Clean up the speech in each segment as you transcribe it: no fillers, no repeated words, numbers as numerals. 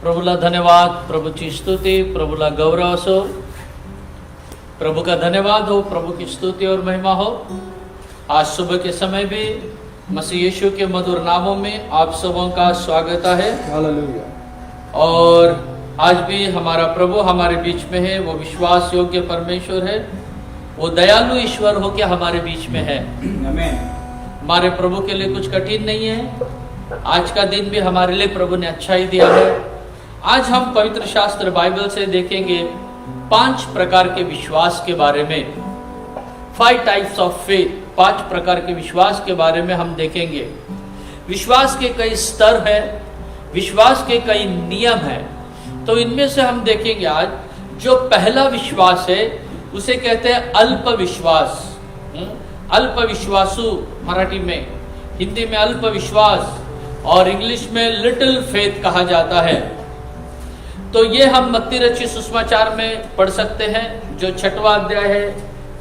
प्रभुला धन्यवाद, प्रभुची स्तुति, प्रभुला गौरव असो, प्रभु का धन्यवाद हो, प्रभु की स्तुति और महिमा हो। आज सुबह के समय भी मसीह यीशु के मधुर नामों में आप सबों का स्वागत है। हालेलुया। और आज भी हमारा प्रभु हमारे बीच में है। वो विश्वास योग्य परमेश्वर है, वो दयालु ईश्वर होकर हमारे बीच में है। आमीन। हमारे प्रभु के लिए कुछ कठिन नहीं है। आज का दिन भी हमारे लिए प्रभु ने अच्छा ही दिया है। आज हम पवित्र शास्त्र बाइबल से देखेंगे 5 प्रकार के विश्वास के बारे में। 5 टाइप्स ऑफ फेथ, 5 प्रकार के विश्वास के बारे में हम देखेंगे। विश्वास के कई स्तर है, विश्वास के कई नियम है। तो इनमें से हम देखेंगे आज जो पहला विश्वास है उसे कहते हैं अल्प विश्वास। अल्प विश्वासु मराठी में, हिंदी में अल्प विश्वास और इंग्लिश में लिटिल फेथ कहा जाता है। तो ये हम मत्ती रचित सुसमाचार में पढ़ सकते हैं, जो 6वां अध्याय है,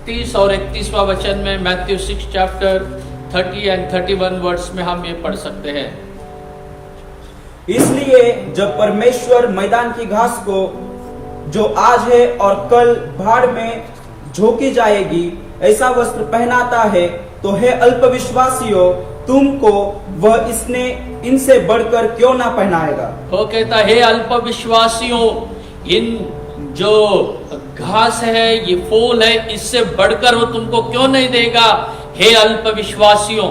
30 और 31वां वचन में, मैथ्यू 6 चैप्टर 30 एंड 31 वर्ड्स में हम ये पढ़ सकते हैं। इसलिए जब परमेश्वर मैदान की घास को जो आज है और कल भाड़ में झोंकी जाएगी ऐसा वस्त्र पहनाता है, तो है अल्पविश्वासियों, तुमको वह इसने इनसे बढ़कर क्यों ना पहनाएगा। वो कहता है अल्पविश्वासियों, इन जो घास है, ये फूल है, इससे बढ़कर वो तुमको क्यों नहीं देगा, हे अल्पविश्वासियों।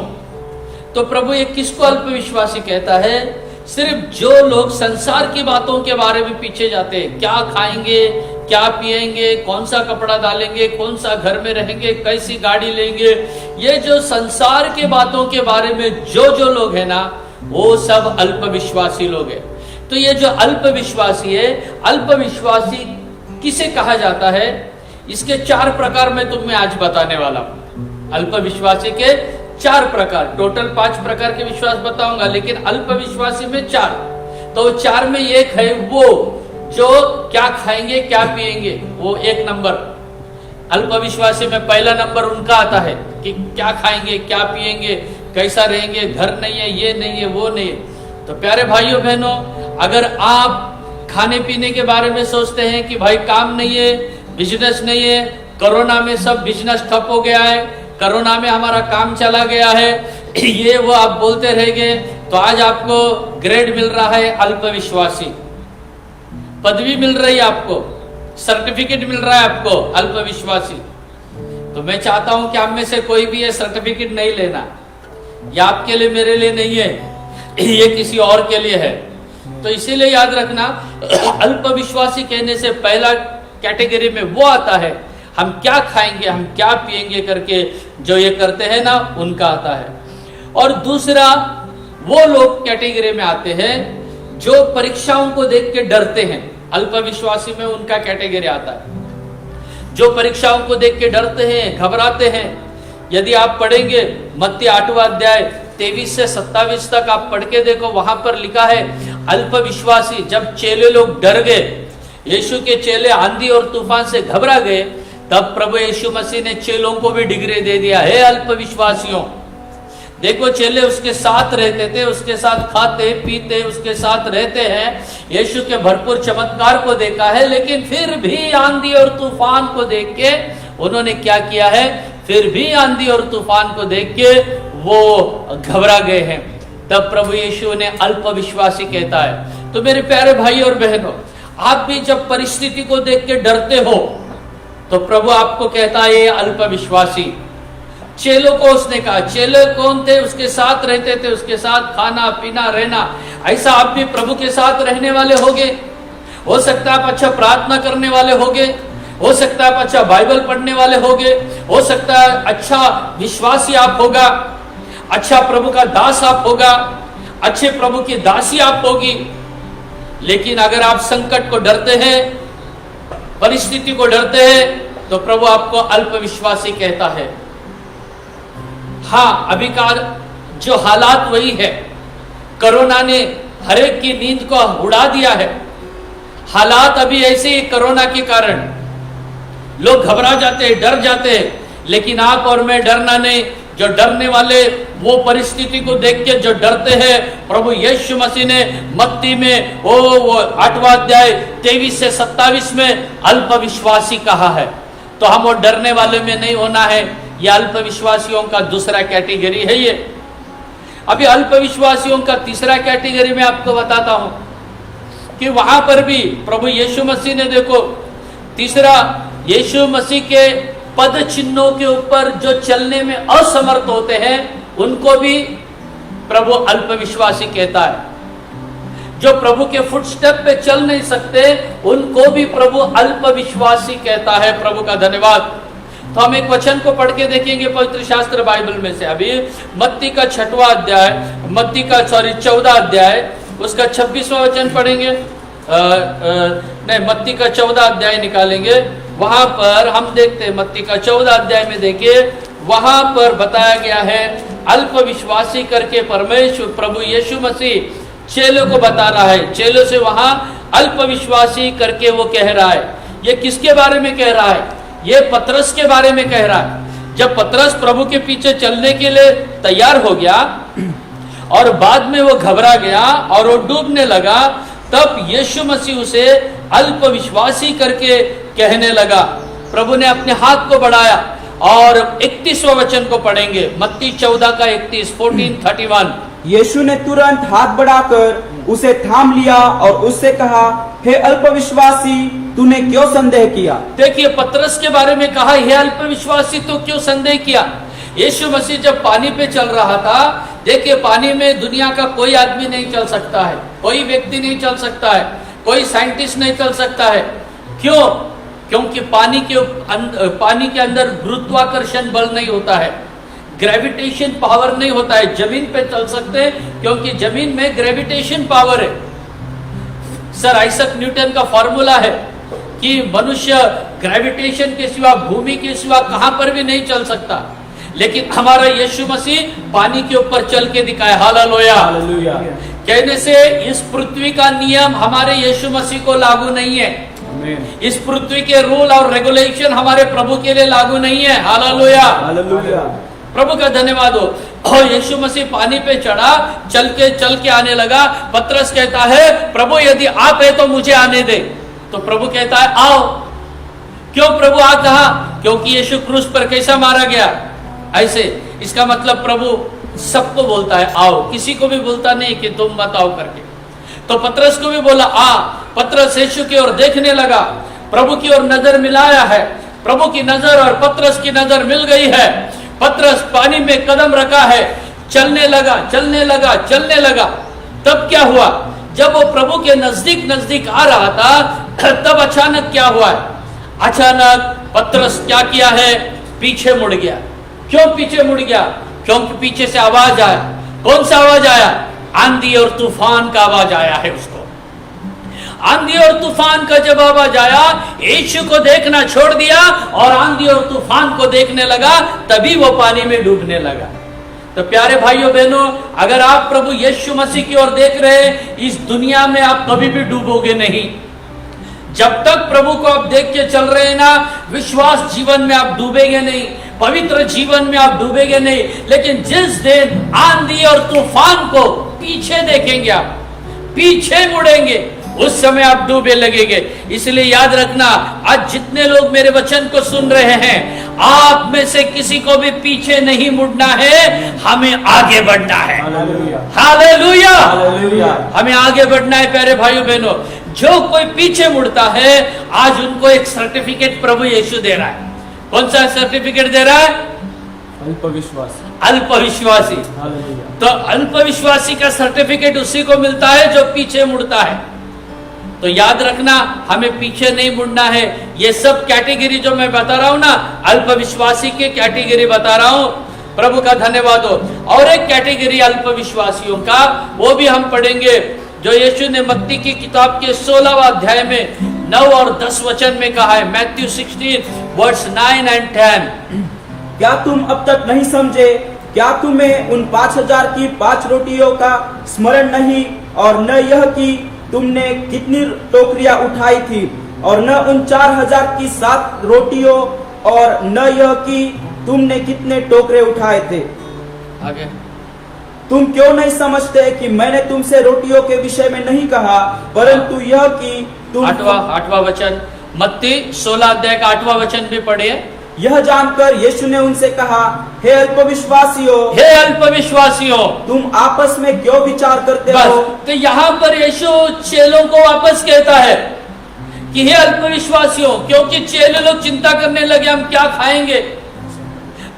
तो प्रभु ये किसको अल्पविश्वासी कहता है? सिर्फ जो लोग संसार की बातों के बारे में पीछे जाते हैं, क्या खाएंगे, क्या पिएंगे, कौन सा कपड़ा डालेंगे, कौन सा घर में रहेंगे, कैसी गाड़ी लेंगे, ये जो संसार के बातों के बारे में जो लोग हैं ना, वो सब अल्पविश्वासी लोग हैं। तो ये जो अल्पविश्वासी है, अल्पविश्वासी किसे कहा जाता है? इसके 4 प्रकार मैं तुम्हें आज बताने वाला हूं। अल्पविश्वासी के 4 प्रकार, टोटल 5 प्रकार के विश्वास बताऊंगा, लेकिन अल्पविश्वासी में 4। तो 4 में एक है वो जो क्या खाएंगे, क्या पिएंगे, वो 1 नंबर। अल्पविश्वासी में पहला नंबर उनका आता है कि क्या खाएंगे, क्या पिएंगे, कैसा रहेंगे, घर नहीं है, ये नहीं है, वो नहीं है। तो प्यारे भाइयों बहनों, अगर आप खाने पीने के बारे में सोचते हैं कि भाई काम नहीं है, बिजनेस नहीं है, कोरोना में सब बिजनेस ठप हो गया है, कोरोना में हमारा काम चला गया है, ये वो आप बोलते रहेंगे, तो आज आपको ग्रेड मिल रहा है अल्पविश्वासी, पदवी मिल रही है आपको, सर्टिफिकेट मिल रहा है आपको अल्पविश्वासी। तो मैं चाहता हूं कि आप में से कोई भी ये सर्टिफिकेट नहीं लेना, ये आपके लिए, मेरे लिए नहीं है, ये किसी और के लिए है। तो इसीलिए याद रखना, अल्पविश्वासी कहने से पहला कैटेगरी में वो आता है, हम क्या खाएंगे, हम क्या पिएंगे करके जो ये करते हैं ना, उनका आता है। और दूसरा वो लोग कैटेगरी में आते हैं जो परीक्षाओं को देख के डरते हैं। अल्पविश्वासी में उनका कैटेगरी आता है जो परीक्षाओं को देख के डरते हैं, घबराते हैं। यदि आप पढ़ेंगे मत्ती 8वां अध्याय 23 से 27 तक आप पढ़ के देखो, वहां पर लिखा है अल्पविश्वासी, जब चेले लोग डर गए, यीशु के चेले आंधी और तूफान से घबरा गए, तब प्रभु यीशु मसीह ने चेलों को भी डिग्री दे दिया, हे अल्पविश्वासियों। देखो चेले उसके साथ रहते थे, उसके साथ खाते पीते, उसके साथ रहते हैं, यीशु के भरपूर चमत्कार को देखा है, लेकिन फिर भी आंधी और तूफान को देख के उन्होंने क्या किया है? फिर भी आंधी और तूफान को देख के वो घबरा गए हैं। तब प्रभु यीशु ने अल्पविश्वासी कहता है। तो मेरे प्यारे भाई और बहनों, आप भी जब परिस्थिति को देख के डरते हो, तो प्रभु आपको कहता है ये अल्पविश्वासी। चेलों को उसने कहा, चेले कौन थे? उसके साथ रहते थे, उसके साथ खाना पीना रहना। ऐसा आप भी प्रभु के साथ रहने वाले होगे। हो सकता है आप अच्छा प्रार्थना करने वाले होगे, हो सकता है आप अच्छा बाइबल पढ़ने वाले होगे, हो सकता है अच्छा विश्वासी आप होगा, अच्छा प्रभु का दास आप होगा, अच्छे प्रभु की दासी आप होगी। लेकिन अगर आप संकट को डरते हैं, परिस्थिति को डरते हैं, तो प्रभु आपको अल्पविश्वासी कहता है। हाँ, अभी का जो हालात वही है, कोरोना ने हरेक की नींद को उड़ा दिया है। हालात अभी ऐसे ही, कोरोना के कारण लोग घबरा जाते हैं, डर जाते हैं, लेकिन आप और मैं डरना नहीं। जो डरने वाले वो परिस्थिति को देख के जो डरते हैं, प्रभु यीशु मसीह ने मत्ती में वो 8वां अध्याय 23 से 27 में अल्पविश्वासी कहा है। तो हम वो डरने वाले में नहीं होना है। ये अल्पविश्वासियों का दूसरा कैटेगरी है। ये अभी अल्पविश्वासियों का तीसरा कैटेगरी में आपको बताता हूं कि वहां पर भी प्रभु यीशु मसीह ने देखो, तीसरा, यीशु मसीह के पद चिन्हों के ऊपर जो चलने में असमर्थ होते हैं उनको भी प्रभु अल्पविश्वासी कहता है। जो प्रभु के फुटस्टेप पे चल नहीं सकते उनको भी प्रभु अल्पविश्वासी कहता है। प्रभु का धन्यवाद। तो हम एक वचन को पढ़ के देखेंगे पवित्र शास्त्र बाइबल में से। अभी मत्ती का 14 अध्याय उसका 26वां वचन पढ़ेंगे। नहीं, मत्ती का 14 अध्याय निकालेंगे। वहां पर हम देखते हैं, मत्ती का 14 अध्याय में देखिए, वहां पर बताया गया है अल्पविश्वासी करके परमेश्वर प्रभु यीशु मसीह चेलों को बता रहा है। चेलों से वहां अल्पविश्वासी करके वो कह रहा है। ये किसके बारे में कह रहा है? ये पतरस के बारे में कह रहा है। जब पतरस प्रभु के पीछे चलने के लिए तैयार हो गया और बाद में वो घबरा गया और वो डूबने लगा, तब यीशु मसीह उसे अल्पविश्वासी करके कहने लगा। प्रभु ने अपने हाथ को बढ़ाया और 31वां वचन को पढ़ेंगे। मत्ती 14 का 14:31। यीशु ने तुरंत हाथ बढ़ाकर उसे थाम लिया और उससे कहा, हे अल्पविश्वासी, तूने क्यों संदेह किया? देखिए, पतरस के बारे में कहा, हे अल्पविश्वासी, तो क्यों संदेह किया? यीशु मसीह जब पानी पे चल रहा था, देखिए पानी में दुनिया का कोई आदमी नहीं चल सकता है, कोई व्यक्ति नहीं चल सकता है, कोई साइंटिस्ट नहीं चल सकता है। क्यों? क्योंकि पानी के अंदर गुरुत्वाकर्षण बल नहीं होता है, ग्रेविटेशन पावर नहीं होता है। जमीन पे चल सकते हैं क्योंकि जमीन में ग्रेविटेशन पावर है। सर आइजैक न्यूटन का फॉर्मूला है कि मनुष्य ग्रेविटेशन के सिवा, भूमि के सिवा कहां पर भी नहीं चल सकता। लेकिन हमारा यीशु मसीह पानी के ऊपर चल के दिखाया। हालेलुया। कहने से इस पृथ्वी का नियम हमारे यीशु मसीह को लागू नहीं है। इस पृथ्वी के रूल और रेगुलेशन हमारे प्रभु के लिए लागू नहीं है। हालेलुया। प्रभु का धन्यवाद हो। और यीशु मसीह पानी पे चढ़ा, चल के आने लगा। पतरस कहता है, प्रभु यदि आप है तो मुझे आने दे। तो प्रभु कहता है, आओ। क्यों प्रभु आ कहा? क्योंकि यीशु क्रूस पर कैसा मारा गया, ऐसे। इसका मतलब प्रभु सबको बोलता है आओ, किसी को भी बोलता नहीं कि तुम मत आओ करके। तो पतरस को भी बोला आ। पतरस यीशु की ओर देखने लगा, प्रभु की ओर नजर मिलाया है। प्रभु की नजर और पतरस की नजर मिल गई है। पतरस पानी में कदम रखा है, चलने लगा। तब क्या हुआ? जब वो प्रभु के नजदीक आ रहा था, तब अचानक क्या हुआ? अचानक पतरस क्या किया है? पीछे मुड़ गया। क्यों पीछे मुड़ गया? क्योंकि पीछे से आवाज आया। कौन सा आवाज आया? आंधी और तूफान का आवाज आया है उसको। आंधी और तूफान का जब आवाज आया, यीशु को देखना छोड़ दिया और आंधी और तूफान को देखने लगा, तभी वो पानी में डूबने लगा। तो प्यारे भाइयों बहनों, अगर आप प्रभु यीशु मसीह की ओर देख रहे हैं, इस दुनिया में आप कभी भी डूबोगे नहीं। जब तक प्रभु को आप देख के चल रहे हैं ना, विश्वास जीवन में आप डूबेंगे नहीं, पवित्र जीवन में आप डूबेंगे नहीं। लेकिन जिस दिन आंधी और तूफान को पीछे देखेंगे, आप पीछे मुड़ेंगे, उस समय आप डूबे लगेंगे। इसलिए याद रखना, आज जितने लोग मेरे वचन को सुन रहे हैं, आप में से किसी को भी पीछे नहीं मुड़ना है, हमें आगे बढ़ना है। हालेलुया। हमें आगे बढ़ना है प्यारे भाइयों बहनों। जो कोई पीछे मुड़ता है, आज उनको एक सर्टिफिकेट प्रभु यीशु दे रहा है। कौन सा सर्टिफिकेट दे रहा है? अल्पविश्वासी। तो अल्पविश्वासी का सर्टिफिकेट उसी को मिलता है जो पीछे मुड़ता है। तो याद रखना, हमें पीछे नहीं मुड़ना है। ये सब कैटेगरी जो मैं बता रहा हूं ना, अल्पविश्वासी के कैटेगरी बता रहा हूं। प्रभु का धन्यवाद हो। और एक कैटेगरी अल्पविश्वासियों का, वो भी हम पढ़ेंगे, जो यीशु ने मत्ती की किताब के 16वां अध्याय में 9 और 10 वचन में कहा है। मैथ्यू 16:9 और 10। क्या तुम अब तक नहीं समझे? क्या तुम्हें उन 5000 की 5 रोटियों का स्मरण नहीं, और न यह कि तुमने कितनी टोकरियां उठाई थी, और न उन 4000 की 7 रोटियों, और न यह कि तुमने कितने टोकरे उठाए थे? आगे तुम क्यों नहीं समझते कि मैंने तुमसे रोटियों के विषय में नहीं कहा, परंतु यह कि तुम आठवां वचन, मत्ती 16 अध्याय का 8वां वचन भी पढ़िए। यह जानकर यीशु ने उनसे कहा, हे अल्पविश्वासियों, हे अल्पविश्वासियों, तुम आपस में क्यों विचार करते हो? बस, तो यहाँ पर यीशु चेलों को वापस कहता है कि हे अल्पविश्वासियों, क्योंकि चेले लोग चिंता करने लगे हम क्या खाएंगे।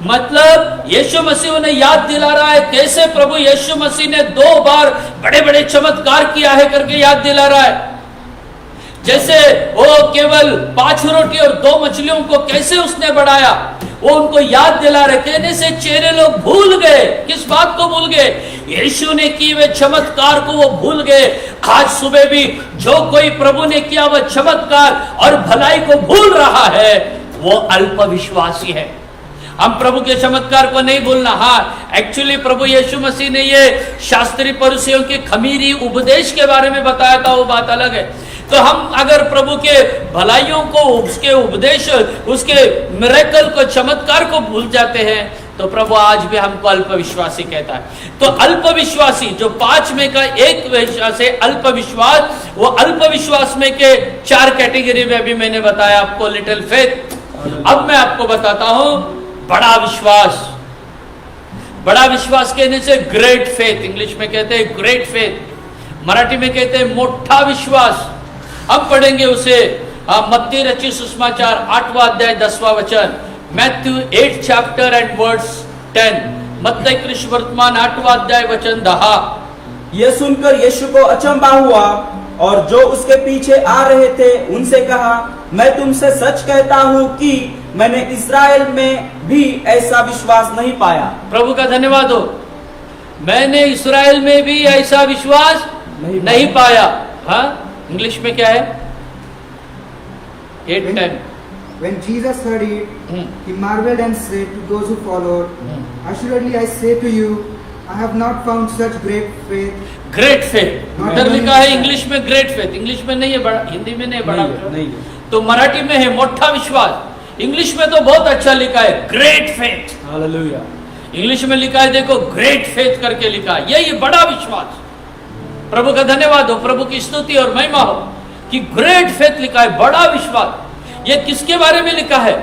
मतलब यीशु मसीह उन्हें याद दिला रहा है कैसे प्रभु यीशु मसीह ने 2 बार बड़े बड़े चमत्कार किया है करके याद दिला रहा है। जैसे वो केवल 5 रोटी और 2 मछलियों को कैसे उसने बढ़ाया, वो उनको याद दिला रहे। कहने से चेले लोग भूल गए। किस बात को भूल गए? यीशु ने की वे चमत्कार को वो भूल गए। आज सुबह भी जो कोई प्रभु ने किया वह चमत्कार और भलाई को भूल रहा है, वो अल्पविश्वासी है। हम प्रभु के चमत्कार को नहीं भूलना। हाँ, एक्चुअली प्रभु यीशु मसीह ने ये शास्त्री फरीसियों के खमीरी उपदेश के बारे में बताया था, वो बात अलग है। तो हम अगर प्रभु के भलाइयों को, उसके उपदेश, उसके मिरेकल को, चमत्कार को भूल जाते हैं, तो प्रभु आज भी हमको अल्पविश्वासी कहता है। तो अल्पविश्वासी जो 5 में का एक विश्वास है अल्पविश्वास, वो अल्पविश्वास में के 4 कैटेगरी में भी मैंने बताया आपको, लिटिल फेथ। अब मैं आपको बताता हूं बड़ा विश्वास। बड़ा विश्वास कहने से ग्रेट फेथ, इंग्लिश में कहते हैं ग्रेट फेथ, मराठी में कहते हैं मोठा विश्वास। अब पढ़ेंगे उसे मत्ती रचित सुसमाचार 8वां अध्याय 10वां वचन, मैथ्यू 8 चैप्टर एंड वर्स 10, मत्ती कृष्ण वर्तमान 8वां अध्याय वचन 10। यह सुनकर यीशु को अचंभा हुआ और जो उसके पीछे आ रहे थे उनसे कहा, मैं तुमसे सच कहता हूँ कि मैंने इस्राएल में भी ऐसा विश्वास नहीं पाया। प्रभु का धन्यवाद हो। मैंने इस्राएल में भी ऐसा विश्वास नहीं पाया। हाँ, इंग्लिश में क्या है? 8:10। When Jesus heard it, he marveled and said to those who followed, assuredly I say to you, I have not found such great faith. Great faith उधर लिखा है इंग्लिश में ग्रेट फेथ, इंग्लिश में नहीं है, बड़ा हिंदी में नहीं, बड़ा नहीं, तो मराठी में है मोठा विश्वास। इंग्लिश में तो बहुत अच्छा लिखा है ग्रेट फेथ। हालेलुया। इंग्लिश में लिखा है देखो ग्रेट फेथ करके लिखा है, यही बड़ा विश्वास। प्रभु का धन्यवाद हो, प्रभु की स्तुति और महिमा हो कि ग्रेट फेथ लिखा है, बड़ा विश्वास। ये किसके बारे में लिखा है?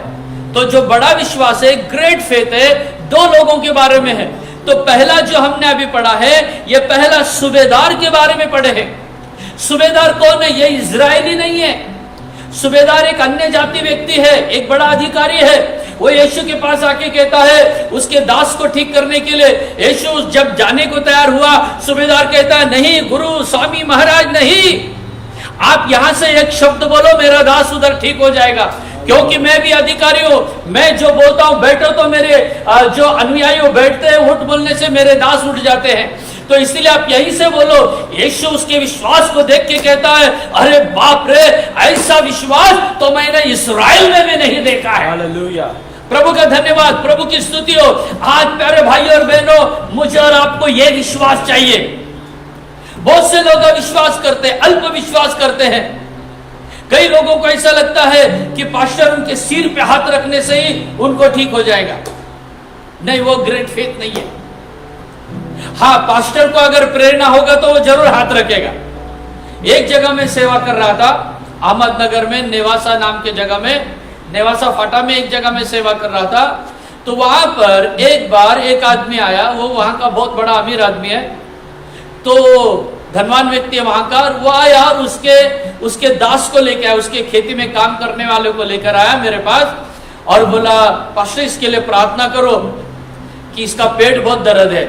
तो जो बड़ा विश्वास है, ग्रेट फेथ है, 2 लोगों के बारे में है। तो पहला जो हमने अभी पढ़ा है, ये पहला सूबेदार के बारे में पढ़े हैं। सूबेदार कौन है? ये इजरायली नहीं है। सूबेदार एक अन्य जाति व्यक्ति है, एक बड़ा अधिकारी है। वो यीशु के पास आके कहता है उसके दास को ठीक करने के लिए। यीशु जब जाने को तैयार हुआ, सूबेदार कहता है नहीं गुरु, स्वामी, महाराज, नहीं, आप यहां से एक शब्द बोलो, मेरा दास उधर ठीक हो जाएगा, क्योंकि मैं भी अधिकारी हूं। मैं जो बोलता हूं, बैठो तो मेरे जो अनुयायी हो बैठते हैं, उठ बोलने से मेरे दास उठ जाते हैं, तो इसलिए आप यहीं से बोलो। यीशु उसके विश्वास को देख के कहता है, अरे बाप रे, ऐसा विश्वास तो मैंने इस्राएल में भी नहीं देखा है। हालेलुया। प्रभु का धन्यवाद, प्रभु की स्तुति हो। आज प्यारे भाई और बहनों, मुझे और आपको यह विश्वास चाहिए। बहुत से लोग अविश्वास करते हैं, अल्प विश्वास करते हैं। कई लोगों को ऐसा लगता है कि पास्टर उनके सिर पे हाथ रखने से ही उनको ठीक हो जाएगा। नहीं, वो ग्रेट फेथ नहीं है। हाँ, पास्टर को अगर प्रेरणा होगा तो वो जरूर हाथ रखेगा। एक जगह में सेवा कर रहा था, अहमदनगर में, नेवासा नाम के जगह में, नेवासा फाटा में एक जगह में सेवा कर रहा था। तो वहां पर एक बार एक आदमी आया, वो वहां का बहुत बड़ा अमीर आदमी है, तो धनवान व्यक्ति है वहां का। वो आया और उसके दास को लेकर आया, उसके खेती में काम करने वाले को लेकर आया मेरे पास और बोला, पास्टर इसके लिए प्रार्थना करो कि इसका पेट बहुत दर्द है,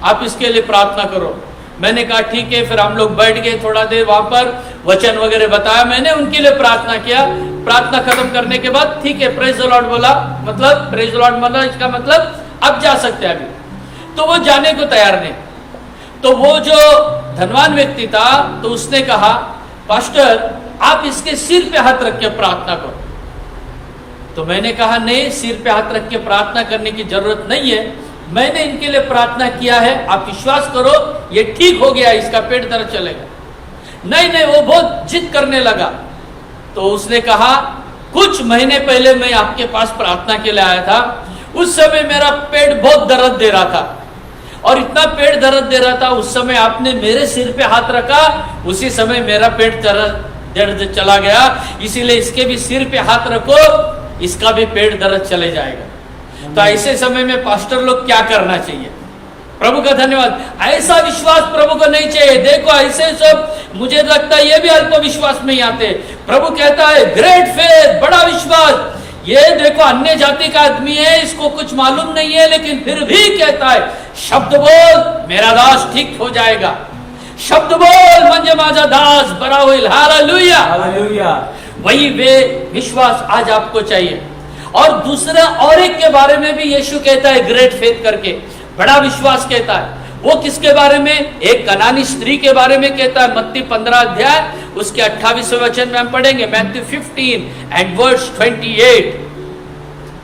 आप इसके लिए प्रार्थना करो। मैंने कहा ठीक है। फिर हम लोग बैठ गए, थोड़ा देर वहां पर वचन वगैरह बताया, मैंने उनके लिए प्रार्थना किया। प्रार्थना खत्म करने के बाद ठीक है, प्रेज द लॉर्ड बोला, मतलब प्रेज द लॉर्ड मतलब इसका मतलब अब जा सकते हैं अभी। तो वो जाने को तैयार नहीं। तो वो जो धनवान व्यक्ति था, तो उसने कहा, पास्टर आप इसके सिर पे हाथ रख के प्रार्थना करो। तो मैंने कहा नहीं, सिर पे हाथ रख के प्रार्थना करने की जरूरत नहीं है, मैंने इनके लिए प्रार्थना किया है, आप विश्वास करो ये ठीक हो गया, इसका पेट दर्द चलेगा। नहीं नहीं, वो बहुत जिद करने लगा। तो उसने कहा, कुछ महीने पहले मैं आपके पास प्रार्थना के लिए आया था, उस समय मेरा पेट बहुत दर्द दे रहा था और इतना पेट दर्द दे रहा था, उस समय आपने मेरे सिर पे हाथ रखा, उसी समय मेरा पेट दर्द चला गया, इसीलिए इसके भी सिर पे हाथ रखो, इसका भी पेट दर्द चले जाएगा। तो ऐसे समय में पास्टर लोग क्या करना चाहिए? प्रभु का धन्यवाद। ऐसा विश्वास प्रभु को नहीं चाहिए। देखो ऐसे सब मुझे लगता है ये भी अल्प विश्वास में ही आते। प्रभु कहता है ग्रेट फेथ, बड़ा विश्वास। ये देखो अन्य जाति का आदमी है, इसको कुछ मालूम नहीं है, लेकिन फिर भी कहता है शब्द बोल मेरा दास ठीक हो जाएगा, शब्द बोल म्हणजे माझा दास बरा होईल। Hallelujah, hallelujah. वही वे विश्वास आज आपको चाहिए। और दूसरा और एक के बारे में भी यीशु कहता है ग्रेट फेथ करके, बड़ा विश्वास कहता है। वो किसके बारे में? एक कनानी स्त्री के बारे में कहता है। मत्ती 15 अध्याय उसके 28वें वचन में हम पढ़ेंगे, मैथ्यू 15 एंड वर्स 28।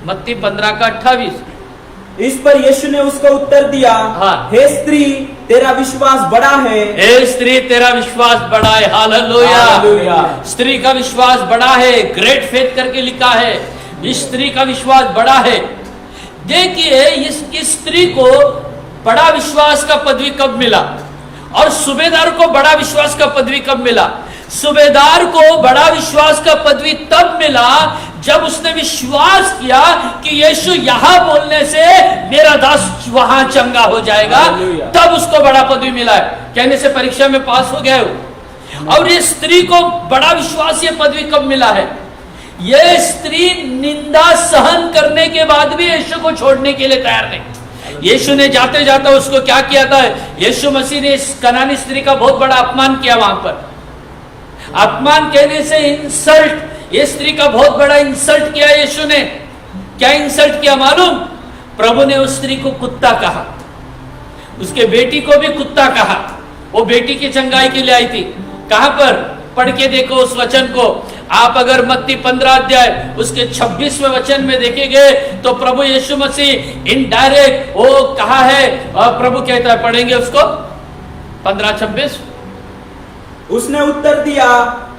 मत्ती 15 का 28। इस पर यीशु ने उसको उत्तर दिया, हाँ। हे स्त्री तेरा विश्वास बड़ा है। हे स्त्री तेरा विश्वास बड़ा है। हालेलुया। हालेलुया। स्त्री का विश्वास बड़ा है, ग्रेट फेथ करके लिखा है। इस स्त्री का विश्वास बड़ा है। देखिए इस स्त्री को बड़ा विश्वास का पदवी कब मिला, और सूबेदार को बड़ा विश्वास का पदवी कब मिला? सूबेदार को बड़ा विश्वास का पदवी तब मिला जब उसने विश्वास किया कि यीशु यहां बोलने से मेरा दास वहां चंगा हो जाएगा, तब उसको बड़ा पदवी मिला है। कहने से परीक्षा में पास हो गए हो। और ये स्त्री को बड़ा विश्वास ये पदवी कब मिला है? ये स्त्री निंदा सहन करने के बाद भी यीशु को छोड़ने के लिए तैयार नहीं। यीशु ने जाते जाते उसको क्या किया था? यीशु मसीह ने इस कनानी स्त्री का बहुत बड़ा अपमान किया। वहां पर अपमान कहने से इंसल्ट, ये स्त्री का बहुत बड़ा इंसल्ट किया यीशु ने। क्या इंसल्ट किया मालूम? प्रभु ने उस स्त्री को कुत्ता कहा, उसके बेटी को भी कुत्ता कहा। वो बेटी की चंगाई के लिए आई थी। कहां पर? पढ़ के देखो उस वचन को आप। अगर मत्ती 15 अध्याय उसके 26वें वचन में देखेंगे तो प्रभु यीशु मसीह इनडायरेक्ट वो कहा है, और प्रभु कहता है, पढ़ेंगे उसको 15-26। उसने उत्तर दिया,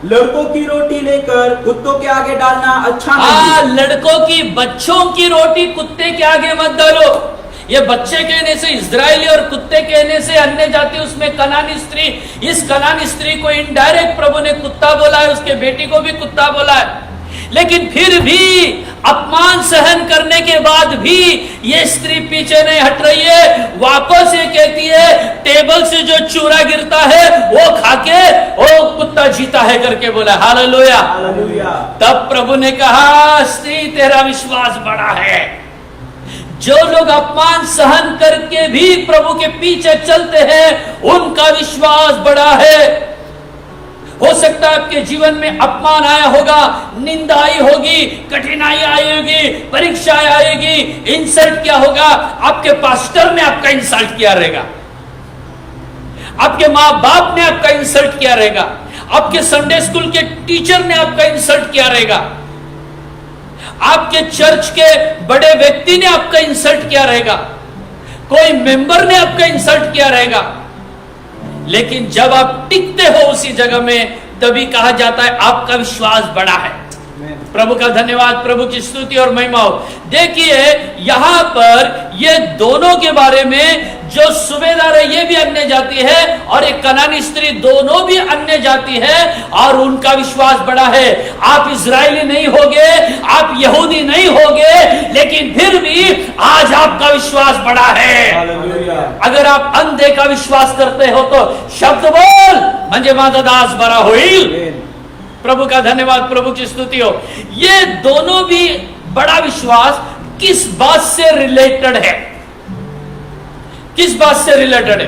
लड़कों की रोटी लेकर कुत्तों के आगे डालना अच्छा नहीं। लड़कों की, बच्चों की रोटी कुत्ते के आगे मत डालो। ये बच्चे कहने से इजरायली और कुत्ते कहने से अन्य जाति, उसमें कनानी स्त्री, इस कनानी स्त्री को इनडायरेक्ट प्रभु ने कुत्ता बोला है, उसके बेटी को भी कुत्ता बोला है। लेकिन फिर भी अपमान सहन करने के बाद भी ये स्त्री पीछे नहीं हट रही है। वापस ये कहती है टेबल से जो चूरा गिरता है वो खाके वो कुत्ता जीता है करके बोला। Hallelujah, hallelujah. तब प्रभु ने कहा स्त्री तेरा विश्वास बड़ा है। जो लोग अपमान सहन करके भी प्रभु के पीछे चलते हैं उनका विश्वास बड़ा है। हो सकता है आपके जीवन में अपमान आया होगा, निंदा आई होगी, कठिनाई आई होगी, परीक्षाएं आएगी, इंसल्ट किया होगा। आपके पास्टर ने आपका इंसल्ट किया रहेगा, आपके माँ बाप ने आपका इंसल्ट किया रहेगा, आपके संडे स्कूल के टीचर ने आपका इंसल्ट किया रहेगा, आपके चर्च के बड़े व्यक्ति ने आपका इंसल्ट किया रहेगा, कोई मेंबर ने आपका इंसल्ट किया रहेगा। लेकिन जब आप टिकते हो उसी जगह में, तभी कहा जाता है आपका विश्वास बड़ा है। प्रभु का धन्यवाद, प्रभु की स्तुति और महिमा हो। देखिए यहां पर ये दोनों के बारे में, जो सूबेदार है ये भी अन्य जाति है और एक कनानी स्त्री, दोनों भी अन्य जाति है और उनका विश्वास बड़ा है। आप इजरायली नहीं होगे, आप यहूदी नहीं होगे, लेकिन फिर भी आज आपका विश्वास बड़ा है। अगर आप अंधे का विश्वास करते हो तो शब्द बोल म्हणजे माझा दास बरा होईल। प्रभु का धन्यवाद, प्रभु की स्तुति हो। ये दोनों भी बड़ा विश्वास किस बात से रिलेटेड है? किस बात से रिलेटेड है?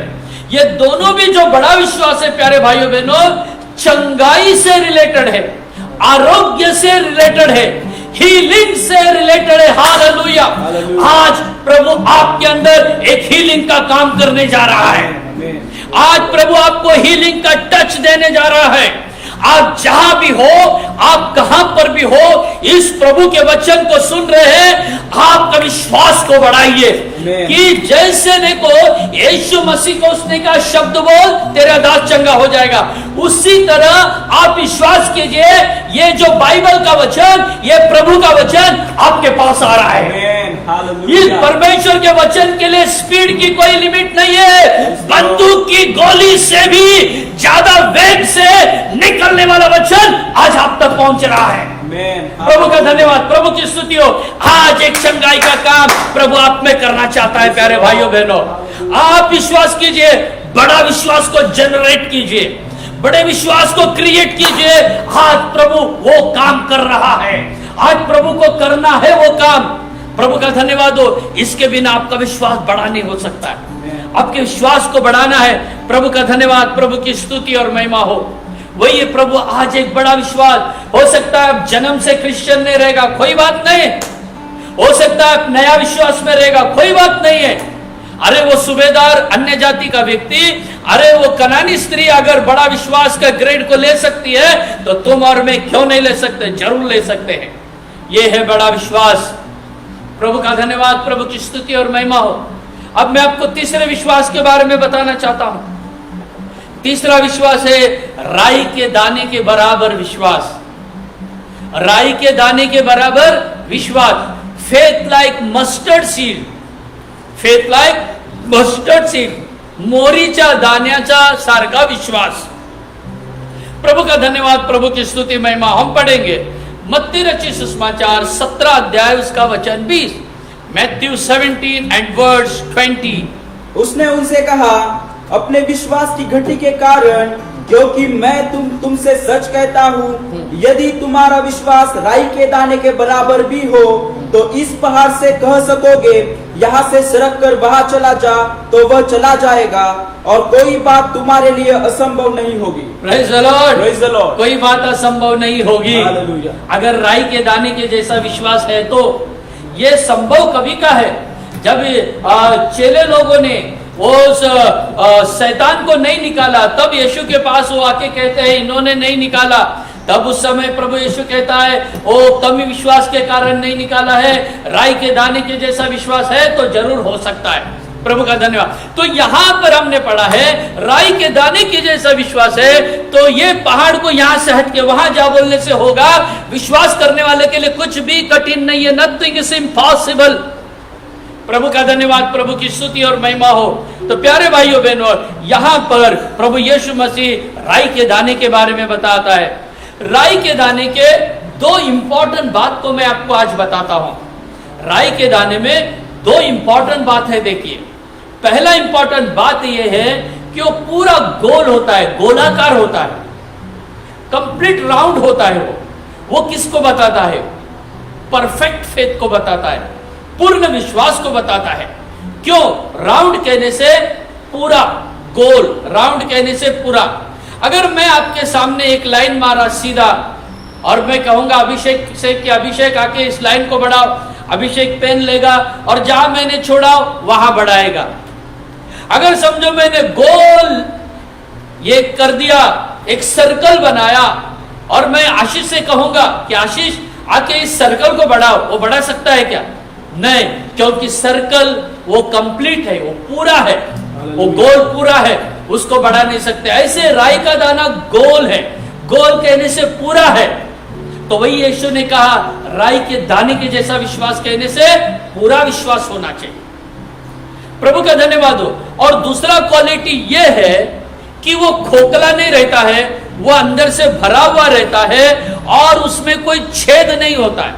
ये दोनों भी जो बड़ा विश्वास है प्यारे भाइयों बहनों, चंगाई से रिलेटेड है, आरोग्य से रिलेटेड है, हीलिंग से रिलेटेड है। हालेलुया। आज प्रभु आपके अंदर एक हीलिंग का काम करने जा रहा है। आज प्रभु आपको हीलिंग का टच देने जा रहा है। आप जहां भी हो, आप कहां पर भी हो, इस प्रभु के वचन को सुन रहे हैं, आपका विश्वास को बढ़ाइए कि जैसे देखो यीशु मसीह को उसने कहा शब्द बोल तेरा दास चंगा हो जाएगा, उसी तरह आप विश्वास कीजिए ये जो बाइबल का वचन, ये प्रभु का वचन आपके पास आ रहा है। इस हालेलुया। परमेश्वर के वचन के लिए स्पीड की कोई लिमिट नहीं है। बंदूक की गोली से भी ज्यादा वेग से निकलने वाला वचन आज आप तक पहुंच रहा है। आमेन। प्रभु का धन्यवाद, प्रभु की स्तुति हो। आज एक चंगाई का काम प्रभु आप में करना चाहता है। प्यारे भाइयों बहनों, आप विश्वास कीजिए, बड़ा विश्वास को जनरेट कीजिए, बड़े विश्वास को क्रिएट कीजिए। आज प्रभु वो काम कर रहा है, आज प्रभु को करना है वो काम। प्रभु का धन्यवाद हो। इसके बिना आपका विश्वास बड़ा नहीं हो सकता है। आपके विश्वास को बढ़ाना है। प्रभु का धन्यवाद, प्रभु की स्तुति और महिमा हो। वही है प्रभु, आज एक बड़ा विश्वास। हो सकता है आप जन्म से क्रिश्चियन नहीं रहेगा, कोई बात नहीं। हो सकता है आप नया विश्वास में रहेगा, कोई बात नहीं है। अरे वो सूबेदार अन्य जाति का व्यक्ति, अरे वो कनानी स्त्री अगर बड़ा विश्वास का ग्रेड को ले सकती है तो तुम और मैं क्यों नहीं ले सकते? जरूर ले सकते हैं। ये है बड़ा विश्वास। प्रभु का धन्यवाद, प्रभु की स्तुति और महिमा हो। अब मैं आपको तीसरे विश्वास के बारे में बताना चाहता हूं। तीसरा विश्वास है राई के दाने के बराबर विश्वास। राई के दाने के बराबर विश्वास। Faith like mustard seed, faith like mustard seed, मोरीच्या दाण्याचा सारखा विश्वास। प्रभु का धन्यवाद, प्रभु की स्तुति महिमा। हम पढ़ेंगे मत्ती रचित सुसमाचार 17 अध्याय उसका वचन 20, मैथ्यू 17 एंड वर्स 20। उसने उनसे कहा, अपने विश्वास की घटी के कारण, क्योंकि मैं तुमसे सच कहता हूँ, यदि तुम्हारा विश्वास राई के दाने के बराबर भी हो तो इस पहाड़ से कह सकोगे, यहाँ से सरक कर वहां चला जा, तो वह चला जाएगा, और कोई बात तुम्हारे लिए असंभव नहीं होगी। Praise the Lord, praise the Lord. कोई बात असंभव नहीं होगी। हालेलुया। अगर राई के दाने के जैसा विश्वास है तो ये संभव कभी का है, जब चेले लोगों ने उस शैतान को नहीं निकाला, तब यीशु के पास वो आके कहते हैं इन्होंने नहीं निकाला। तब उस समय प्रभु यीशु कहता है ओ कमी विश्वास के कारण नहीं निकाला है, राई के दाने के जैसा विश्वास है तो जरूर हो सकता है। प्रभु का धन्यवाद। तो यहां पर हमने पढ़ा है राई के दाने के जैसा विश्वास है, तो ये पहाड़ को यहां से हट के वहां जा बोलने से होगा। विश्वास करने वाले के लिए कुछ भी कठिन नहीं है, नथिंग इज इम्पॉसिबल। प्रभु का धन्यवाद, प्रभु की स्तुति और महिमा हो। तो प्यारे भाइयों बहनों, यहां पर प्रभु यीशु मसीह राई के दाने के बारे में बताता है। राई के दाने के दो इंपॉर्टेंट बात को मैं आपको आज बताता हूं। राई के दाने में दो इंपॉर्टेंट बात है। देखिए, पहला इंपॉर्टेंट बात यह है कि वो पूरा गोल होता है, गोलाकार होता है, कंप्लीट राउंड होता है। वो किसको बताता है? परफेक्ट फेथ को बताता है, पूर्ण विश्वास को बताता है। क्यों? राउंड कहने से पूरा, गोल, राउंड कहने से पूरा। अगर मैं आपके सामने एक लाइन मारा सीधा और मैं कहूंगा अभिषेक से कि अभिषेक आके इस लाइन को बढ़ाओ, अभिषेक पेन लेगा और जहां मैंने छोड़ा वहां बढ़ाएगा। अगर समझो मैंने गोल ये कर दिया, एक सर्कल बनाया, और मैं आशीष से कहूंगा कि आशीष आके इस सर्कल को बढ़ाओ, वो बढ़ा सकता है क्या? नहीं, क्योंकि सर्कल वो कंप्लीट है, वो पूरा है, वो गोल पूरा है, उसको बढ़ा नहीं सकते। ऐसे राई का दाना गोल है, गोल कहने से पूरा है। तो वही यीशु ने कहा राई के दाने के जैसा विश्वास कहने से पूरा विश्वास होना चाहिए। प्रभु का धन्यवाद हो। और दूसरा क्वालिटी यह है कि वो खोखला नहीं रहता है, वो अंदर से भरा हुआ रहता है और उसमें कोई छेद नहीं होता है,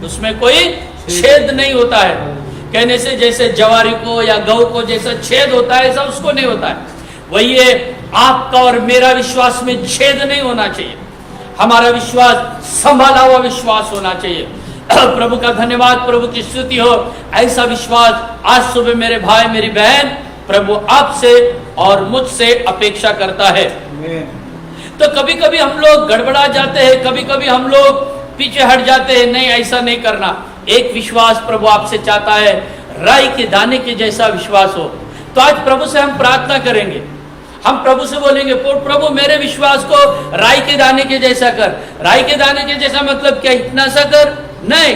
उसमें कोई छेद नहीं होता है। कहने से जैसे जवारी को या गऊ को जैसा छेद होता है, ऐसा उसको नहीं होता है। वही है आपका और मेरा विश्वास में छेद नहीं होना चाहिए। हमारा विश्वास संभाला हुआ विश्वास होना चाहिए। प्रभु का धन्यवाद, प्रभु की स्तुति हो। ऐसा विश्वास आज सुबह मेरे भाई मेरी बहन प्रभु आपसे और मुझसे अपेक्षा करता है। तो कभी कभी हम लोग गड़बड़ा जाते हैं, कभी कभी हम लोग पीछे हट जाते हैं। नहीं, ऐसा नहीं करना। एक विश्वास प्रभु आपसे चाहता है, राई के दाने के जैसा विश्वास हो। तो आज प्रभु से हम प्रार्थना करेंगे, हम प्रभु से बोलेंगे प्रभु मेरे विश्वास को राई के दाने के जैसा कर। राई के दाने के जैसा मतलब क्या इतना सा कर? नहीं,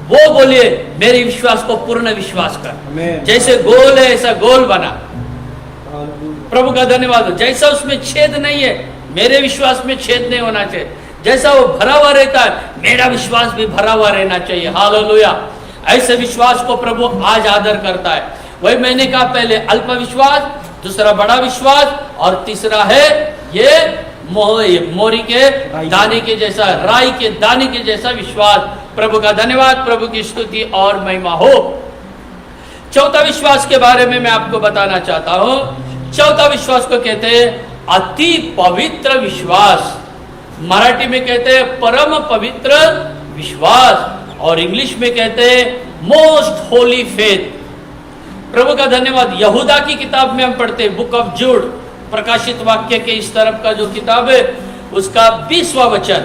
वो बोलिए मेरे विश्वास को पूर्ण विश्वास कर। जैसे गोल है ऐसा गोल बना। प्रभु का धन्यवाद। जैसा उसमें छेद नहीं है, मेरे विश्वास में छेद नहीं होना चाहिए। जैसा वो भरा हुआ रहता है, मेरा विश्वास भी भरा हुआ रहना चाहिए। हालेलुया। ऐसे विश्वास को प्रभु आज आदर करता है। वही मैंने कहा पहले, अल्प विश्वास, दूसरा बड़ा विश्वास, और तीसरा है ये मोरी के दाने के जैसा, राई के दाने के जैसा विश्वास। प्रभु का धन्यवाद, प्रभु की स्तुति और महिमा हो। चौथा विश्वास के बारे में मैं आपको बताना चाहता हूं। चौथा विश्वास को कहते हैं अति पवित्र विश्वास। मराठी में कहते हैं परम पवित्र विश्वास, और इंग्लिश में कहते हैं मोस्ट होली फेथ। प्रभु का धन्यवाद। यहूदा की किताब में हम पढ़ते हैं, बुक ऑफ जूड, प्रकाशित वाक्य के इस तरफ का जो किताब है, उसका 20वां वचन,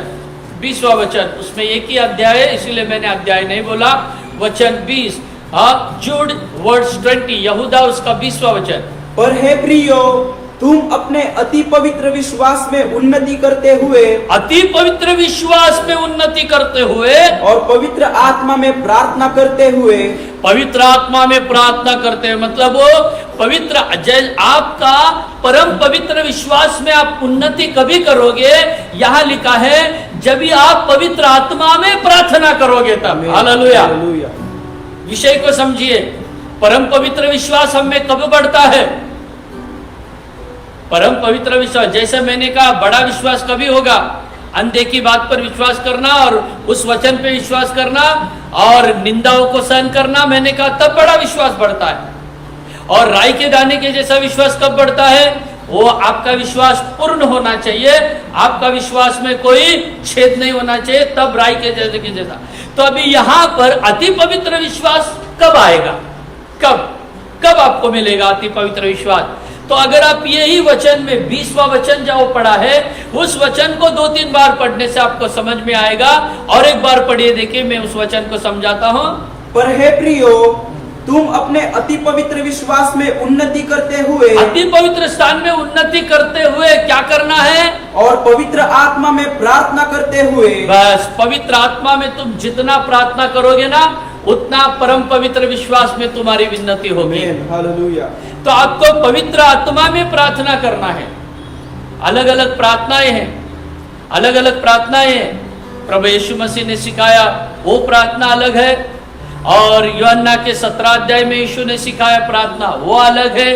उसमें एक ही अध्याय है, इसीलिए मैंने अध्याय नहीं बोला, वचन 20, जूड वर्ड्स 20, यहूदा उसका 20वां वचन। पर हे प्रियो, तुम अपने अति पवित्र विश्वास में उन्नति करते हुए, अति पवित्र विश्वास में उन्नति करते हुए, और पवित्र आत्मा में प्रार्थना करते हुए, पवित्र आत्मा में प्रार्थना करते हैं, मतलब वो पवित्र, आपका परम पवित्र विश्वास में आप उन्नति कभी करोगे, यहां लिखा है जब भी आप पवित्र आत्मा में प्रार्थना करोगे तब। हालेलुया। विषय को समझिए, परम पवित्र विश्वास हम में कब बढ़ता है? परम पवित्र विश्वास, जैसे मैंने कहा बड़ा विश्वास कभी होगा? अनदेखी बात पर विश्वास करना और उस वचन पे विश्वास करना और निंदाओं को सहन करना, मैंने कहा तब बड़ा विश्वास बढ़ता है। और राई के दाने के जैसा विश्वास कब बढ़ता है? वो आपका विश्वास पूर्ण होना चाहिए, आपका विश्वास में कोई छेद नहीं होना चाहिए, तब राई के जैसा। तो अभी यहां पर अति पवित्र विश्वास कब आएगा? कब आपको मिलेगा अति पवित्र विश्वास? तो अगर आप यही वचन में 20वां वचन जो पढ़ा है, उस वचन को 2-3 बार पढ़ने से आपको समझ में आएगा। और एक बार पढ़िए, देखिए मैं उस वचन को समझाता हूं। पर हे प्रियो, तुम अपने अति पवित्र विश्वास में उन्नति करते हुए, अति पवित्र स्थान में उन्नति करते हुए क्या करना है? और पवित्र आत्मा में प्रार्थना करते हुए। बस पवित्र आत्मा में तुम जितना प्रार्थना करोगे ना, उतना परम पवित्र विश्वास में तुम्हारी उन्नति होगी। हालेलुया। तो आपको पवित्र आत्मा में प्रार्थना करना है। अलग अलग प्रार्थनाएं हैं, अलग अलग प्रार्थनाएं हैं। प्रभु यीशु मसीह ने सिखाया वो प्रार्थना अलग है, और यूहन्ना के 17 अध्याय में यीशु ने सिखाया प्रार्थना वो अलग है,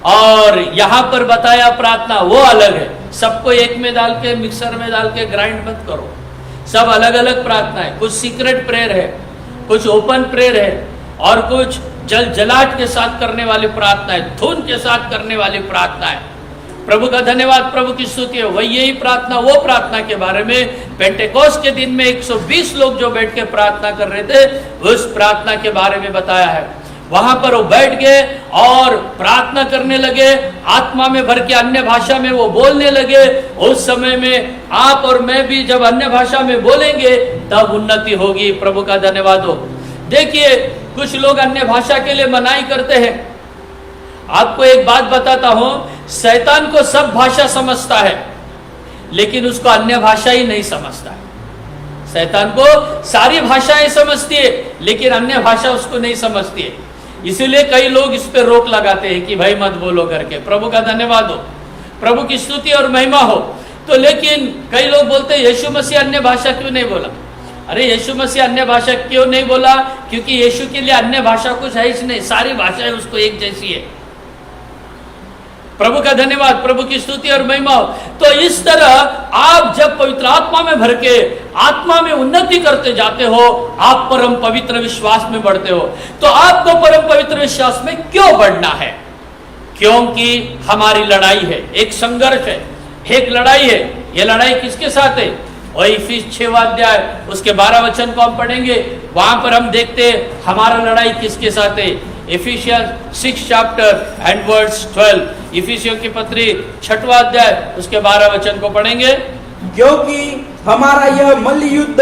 और यहां पर बताया प्रार्थना वो अलग है। सबको एक में डाल के, मिक्सर में डाल के ग्राइंड मत करो। सब अलग अलग प्रार्थना है। कुछ सीक्रेट प्रेयर है, कुछ ओपन प्रेयर है, और कुछ जलाहट के साथ करने वाली प्रार्थना है, धुन के साथ करने वाली प्रार्थना है। प्रभु का धन्यवाद, प्रभु की स्तुति है। वही यही प्रार्थना, वो प्रार्थना के बारे में पेंटेकोस्ट के दिन में 120 लोग जो बैठ के प्रार्थना कर रहे थे, उस प्रार्थना के बारे में बताया है। वहां पर वो बैठ गए और प्रार्थना करने लगे, आत्मा में भर के अन्य भाषा में वो बोलने लगे। उस समय में आप और मैं भी जब अन्य भाषा में बोलेंगे तब उन्नति होगी। प्रभु का धन्यवाद हो। देखिए, कुछ लोग अन्य भाषा के लिए मनाही करते हैं। आपको एक बात बताता हूं, शैतान को सब भाषा समझता है, लेकिन उसको अन्य भाषा ही नहीं समझता है। शैतान को सारी भाषाएं समझती है, लेकिन अन्य भाषा उसको नहीं समझती है। इसीलिए कई लोग इस पे रोक लगाते हैं कि भाई मत बोलो करके। प्रभु का धन्यवाद हो, प्रभु की स्तुति और महिमा हो। तो लेकिन कई लोग बोलते हैं यीशु मसीह अन्य भाषा क्यों नहीं बोला? अरे यीशु मसीह अन्य भाषा क्यों नहीं बोला? क्योंकि यीशु के लिए अन्य भाषा कुछ है ही नहीं, सारी भाषाएं उसको एक जैसी है। प्रभु का धन्यवाद, प्रभु की स्तुति और महिमा हो। तो इस तरह आप जब पवित्र आत्मा में भर के आत्मा में उन्नति करते जाते हो, आप परम पवित्र विश्वास में बढ़ते हो। तो आपको परम पवित्र विश्वास में क्यों बढ़ना है? क्योंकि हमारी लड़ाई है, एक संघर्ष है, एक लड़ाई है। ये लड़ाई किसके साथ है? और इफिस 6वां अध्याय उसके 12 वचन को हम पढ़ेंगे। वहां पर हम देखते हैं हमारा लड़ाई किसके साथ है। इफिशियंस 6 चैप्टर एंड वर्ड्स 12, इफिसियों की पत्री 6वां अध्याय उसके 12 वचन को पढ़ेंगे। क्योंकि हमारा यह मल्ल युद्ध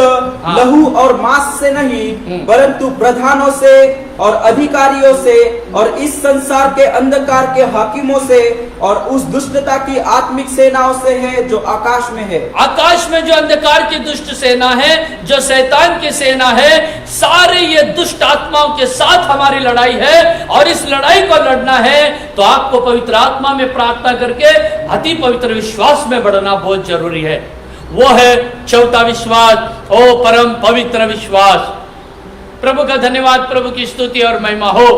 लहू और मांस से नहीं, परंतु प्रधानों से और अधिकारियों से और इस संसार के अंधकार के हाकिमों से और उस दुष्टता की आत्मिक सेनाओं से है जो आकाश में है। आकाश में जो अंधकार की दुष्ट सेना है, जो शैतान की सेना है, सारे ये दुष्ट आत्माओं के साथ हमारी लड़ाई है। और इस लड़ाई को लड़ना है तो आपको पवित्र आत्मा में प्रार्थना करके अति पवित्र विश्वास में बढ़ना बहुत जरूरी है। वो है चौथा विश्वास, ओ परम पवित्र विश्वास। प्रभु का धन्यवाद, प्रभु की स्तुति और महिमा हो।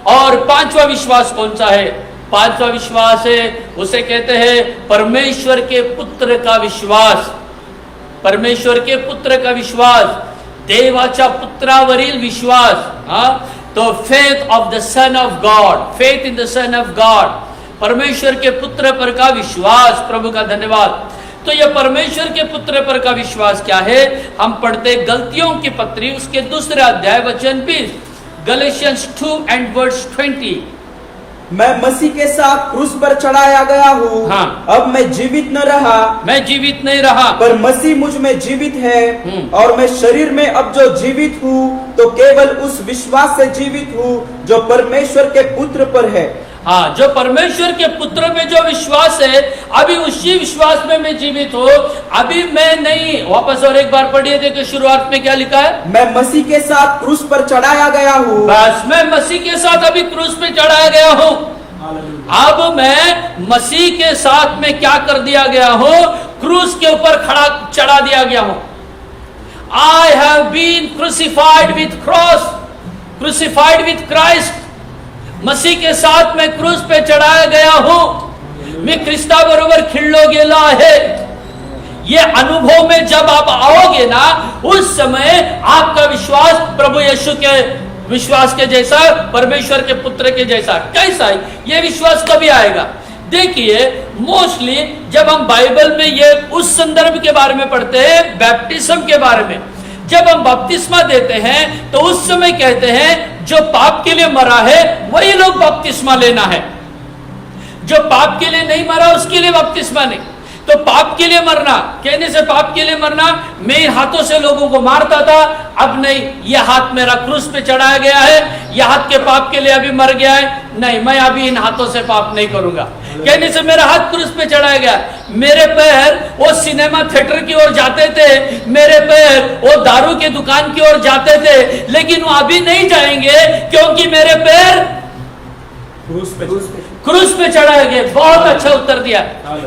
और पांचवा विश्वास कौन सा है? पांचवा विश्वास है, उसे कहते हैं परमेश्वर के पुत्र का विश्वास। परमेश्वर के पुत्र का विश्वास, देवाच्या पुत्रावरील विश्वास। तो faith of the son of God, faith in the son of God, परमेश्वर के पुत्र पर का विश्वास। प्रभु का धन्यवाद। तो यह परमेश्वर के पुत्र पर का विश्वास क्या है? हम पढ़ते गलतियों की पत्री उसके दूसरे अध्याय वचन 20, गलेशियंस 2 and verse 20। मैं मसीह के साथ क्रूस पर चढ़ाया गया हूँ। हाँ। अब मैं जीवित न रहा, मैं जीवित नहीं रहा, पर मसीह मुझ में जीवित है। और मैं शरीर में अब जो जीवित हूँ तो केवल उस विश्वास से जीवित हूँ जो परमेश्वर के पुत्र पर है। हाँ, जो परमेश्वर के पुत्र में जो विश्वास है, अभी उसी विश्वास में मैं जीवित हूँ, अभी मैं नहीं। वापस और एक बार पढ़िए, देखिए शुरुआत में क्या लिखा है। मैं मसीह के साथ क्रूस पर चढ़ाया गया हूँ। बस, मैं मसीह के साथ अभी क्रूस पे चढ़ाया गया हूँ। अब मैं मसीह के साथ में क्या कर दिया गया हूँ? क्रूस के ऊपर खड़ा चढ़ा दिया गया हूँ। I have been crucified with cross, crucified with Christ. मसीह के साथ मैं क्रूस पे चढ़ाया गया हूं। मैं ख्रिस्ता बरोबर खिल्लो गेला है। ये अनुभव में जब आप आओगे ना, उस समय आपका विश्वास प्रभु यीशु के विश्वास के जैसा, परमेश्वर के पुत्र के जैसा कैसा है, ये विश्वास कभी आएगा? देखिए, मोस्टली जब हम बाइबल में ये उस संदर्भ के बारे में पढ़ते हैं, बैप्टिज्म के बारे में, जब हम बपतिस्मा देते हैं तो उस समय कहते हैं जो पाप के लिए मरा है वही लोग बपतिस्मा लेना है। जो पाप के लिए नहीं मरा उसके लिए बपतिस्मा नहीं। तो पाप के लिए मरना कहने से, पाप के लिए मरना, मैं इन हाथों से लोगों को मारता था, अब नहीं, यह हाथ मेरा क्रूस पे चढ़ाया गया है, यह हाथ के पाप के लिए अभी मर गया है, नहीं, मैं अभी इन हाथों से पाप नहीं करूंगा। कहने से मेरा हाथ क्रूस पे चढ़ाया गया। मेरे पैर वो सिनेमा थिएटर की ओर जाते थे, मेरे पैर वो दारू के दुकान की ओर जाते थे, लेकिन वो अभी नहीं जाएंगे क्योंकि मेरे पैर क्रूस पे चढ़ाया गया। बहुत अच्छा उत्तर दिया,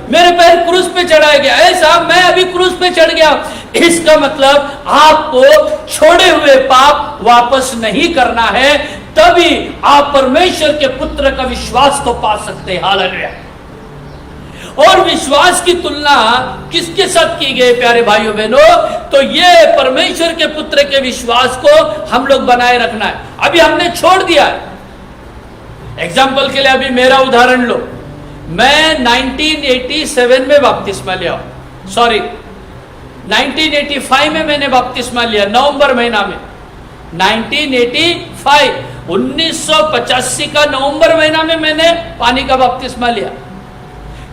मेरे पैर क्रूस पे चढ़ाया गया। ऐसा मैं अभी क्रूस पे चढ़ गया। इसका मतलब आपको छोड़े हुए पाप वापस नहीं करना है, तभी आप परमेश्वर के पुत्र का विश्वास को पा सकते हैं। हालेलुया। और विश्वास की तुलना किसके साथ की गई प्यारे भाइयों बहनों? तो ये परमेश्वर के पुत्र के विश्वास को हम लोग बनाए रखना है। अभी हमने छोड़ दिया है। एग्जाम्पल के लिए अभी मेरा उदाहरण लो। मैं 1987 में बपतिस्मा लिया, सॉरी 1985 में मैंने बपतिस्मा लिया, नवंबर महीना में। 1985 1985 का नवंबर महीना में मैंने पानी का बपतिस्मा लिया।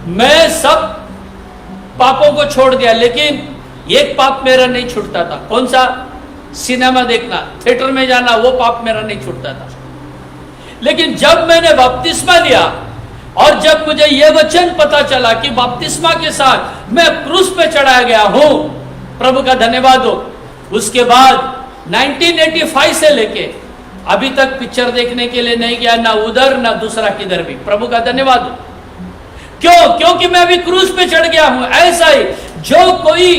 मैं सब पापों को छोड़ दिया, लेकिन एक पाप मेरा नहीं छूटता था। कौन सा? सिनेमा देखना, थिएटर में जाना, वो पाप मेरा नहीं छूटता था। लेकिन जब मैंने बपतिस्मा लिया और जब मुझे यह वचन पता चला कि बपतिस्मा के साथ मैं क्रूस पे चढ़ाया गया हूं, प्रभु का धन्यवाद हो, उसके बाद 1985 से लेके अभी तक पिक्चर देखने के लिए नहीं गया, ना उधर ना दूसरा किधर भी। प्रभु का धन्यवाद हो। क्यों? क्योंकि मैं अभी क्रूस पे चढ़ गया हूं। ऐसा ही जो कोई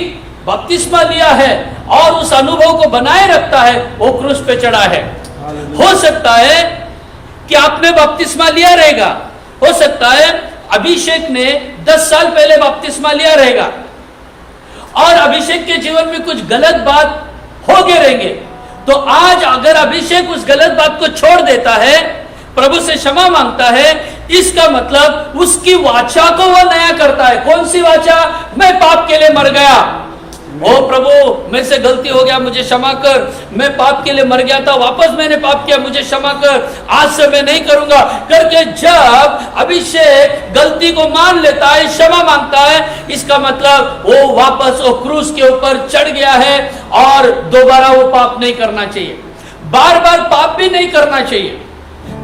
बपतिस्मा लिया है और उस अनुभव को बनाए रखता है, वो क्रूस पे चढ़ा है। हो सकता है कि आपने बपतिस्मा लिया रहेगा, हो सकता है अभिषेक ने 10 साल पहले बपतिस्मा लिया रहेगा और अभिषेक के जीवन में कुछ गलत बात हो गए रहेंगे। तो आज अगर अभिषेक उस गलत बात को छोड़ देता है, प्रभु से क्षमा मांगता है, इसका मतलब उसकी वाचा को वह नया करता है। कौन सी वाचा? मैं पाप के लिए मर गया, ओ प्रभु मेरे से गलती हो गया, मुझे क्षमा कर, मैं पाप के लिए मर गया था, वापस मैंने पाप किया, मुझे क्षमा कर, आज से मैं नहीं करूंगा करके जब अभिषेक गलती को मान लेता है, क्षमा मांगता है, इसका मतलब वो वापस वो क्रूस के ऊपर चढ़ गया है और दोबारा वो पाप नहीं करना चाहिए, बार बार पाप भी नहीं करना चाहिए।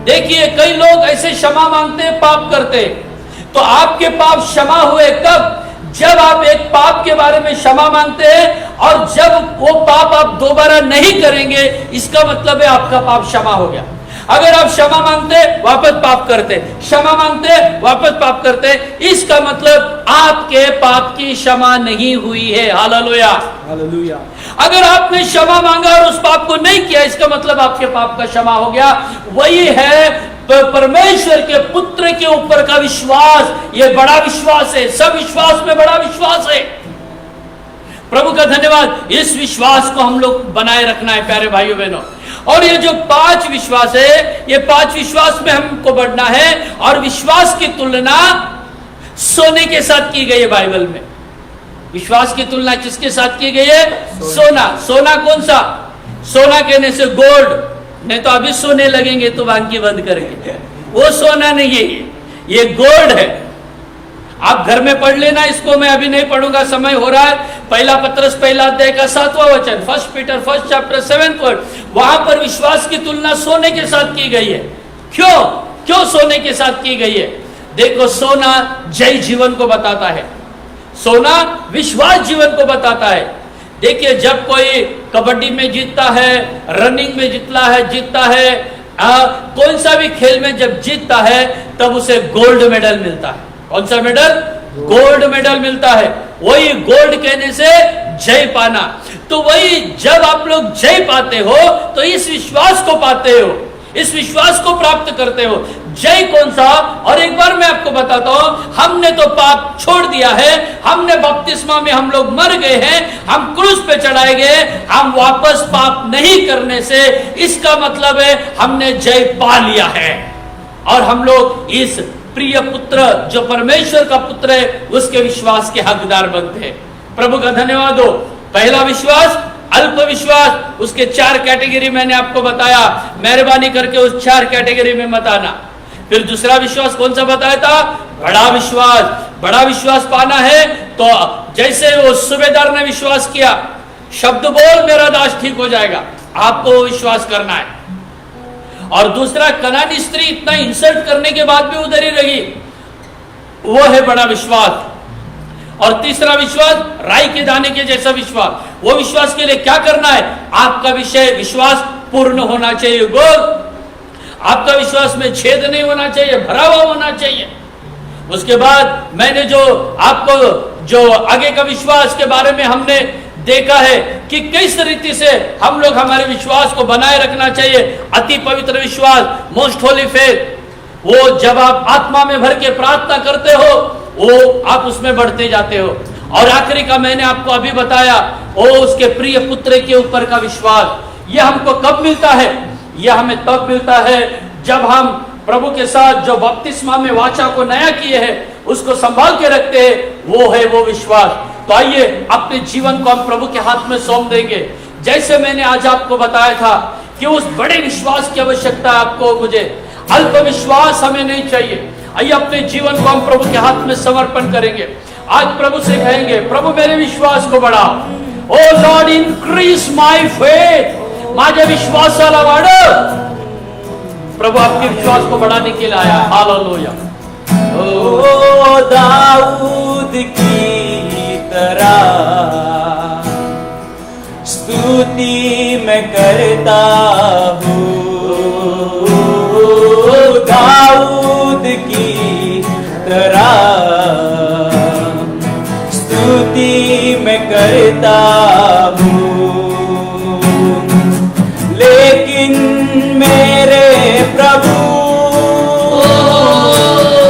देखिए कई लोग ऐसे क्षमा मांगते हैं, पाप करते हैं। तो आपके पाप क्षमा हुए कब? जब आप एक पाप के बारे में क्षमा मांगते हैं और जब वो पाप आप दोबारा नहीं करेंगे, इसका मतलब है आपका पाप क्षमा हो गया। अगर आप क्षमा मांगते वापस पाप करते, क्षमा मांगते वापस पाप करते, इसका मतलब आपके पाप की क्षमा नहीं हुई है। Hallelujah, hallelujah. अगर आपने क्षमा मांगा और उस पाप को नहीं किया, इसका मतलब आपके पाप का क्षमा हो गया। वही है परमेश्वर के पुत्र के ऊपर का विश्वास। ये बड़ा विश्वास है, सब विश्वास में बड़ा विश्वास है। प्रभु का धन्यवाद। इस विश्वास को हम लोग बनाए रखना है प्यारे भाइयों बहनों। और ये जो 5 विश्वास है, ये 5 विश्वास में हमको बढ़ना है। और विश्वास की तुलना सोने के साथ की गई है बाइबल में। विश्वास की तुलना किसके साथ की गई है? सोना। सोना कौन सा? सोना कहने से गोल्ड, नहीं तो अभी सोने लगेंगे तो बांकी बंद करेंगे। वो सोना नहीं है, ये गोल्ड है। आप घर में पढ़ लेना, इसको मैं अभी नहीं पढ़ूंगा, समय हो रहा है। पहला पत्रस पहला अध्याय का 7वां वचन, 1 पीटर 1 चैप्टर 7 वर्ड, वहां पर विश्वास की तुलना सोने के साथ की गई है। क्यों सोने के साथ की गई है? देखो, सोना जय जीवन को बताता है, सोना विश्वास जीवन को बताता है। देखिए, जब कोई कबड्डी में जीतता है, रनिंग में जीतता है, कौन सा भी खेल में जब जीतता है तब उसे गोल्ड मेडल मिलता है। कौन सा मेडल? गोल्ड मेडल मिलता है। वही गोल्ड कहने से जय पाना। तो वही जब आप लोग जय पाते हो तो इस विश्वास को पाते हो, इस विश्वास को प्राप्त करते हो। जय कौन सा? और एक बार मैं आपको बताता हूं, हमने तो पाप छोड़ दिया है, हमने बपतिस्मा में हम लोग मर गए हैं, हम क्रूस पे चढ़ाए गए, हम वापस पाप नहीं करने से इसका मतलब है हमने जय पा लिया है। और हम लोग इस प्रिय पुत्र जो परमेश्वर का पुत्र है उसके विश्वास के हकदार बनते हैं। प्रभु का धन्यवाद हो। पहला विश्वास अल्प विश्वास, उसके 4 कैटेगरी मैंने आपको बताया, मेहरबानी करके उस 4 कैटेगरी में मत आना। फिर दूसरा विश्वास कौन सा बताया था? बड़ा विश्वास। बड़ा विश्वास पाना है तो जैसे वो सूबेदार ने विश्वास किया, शब्द बोल मेरा दास ठीक हो जाएगा, आपको विश्वास करना है। और दूसरा, कनानी स्त्री इतना इंसल्ट करने के बाद भी उधर ही रही, वो है बड़ा विश्वास। और तीसरा विश्वास राई के दाने के जैसा विश्वास। वो विश्वास के लिए क्या करना है? आपका विषय विश्वास पूर्ण होना चाहिए, गोल। आपका विश्वास में छेद नहीं होना चाहिए, भरा हुआ होना चाहिए। उसके बाद मैंने जो आपको जो आगे का विश्वास के बारे में हमने देखा है कि किस रीति से हम लोग हमारे विश्वास को बनाए रखना चाहिए। अति पवित्र विश्वास, मोस्ट होली फेथ, वो जब आप आत्मा में भर के प्रार्थना करते हो वो आप उसमें बढ़ते जाते हो। और आखिरी का मैंने आपको अभी बताया, वो उसके प्रिय पुत्र के ऊपर का विश्वास। यह हमको कब मिलता है? यह हमें तब मिलता है जब हम प्रभु के साथ जो बपतिस्मा में वाचा को नया किए हैं उसको संभाल के रखते हैं, वो है वो विश्वास। तो आइए अपने जीवन को हम प्रभु के हाथ में सौंप देंगे। जैसे मैंने आज आपको बताया था कि उस बड़े विश्वास की आवश्यकता है आपको, मुझे। अल्प विश्वास हमें नहीं चाहिए। आइए अपने जीवन को हम प्रभु के हाथ में समर्पण करेंगे। आज प्रभु से कहेंगे, प्रभु मेरे विश्वास को बढ़ाओ। ओ लॉर्ड, इंक्रीज माय फेथ, माझे विश्वासाला वाढव। प्रभु आपके विश्वास को बढ़ाने के लिए आया। हालेलुया। ओ दाऊद की तरह स्तुति मैं करता हूँ, दाऊद की तरह स्तुति मैं करता हूँ। लेकिन मेरे प्रभु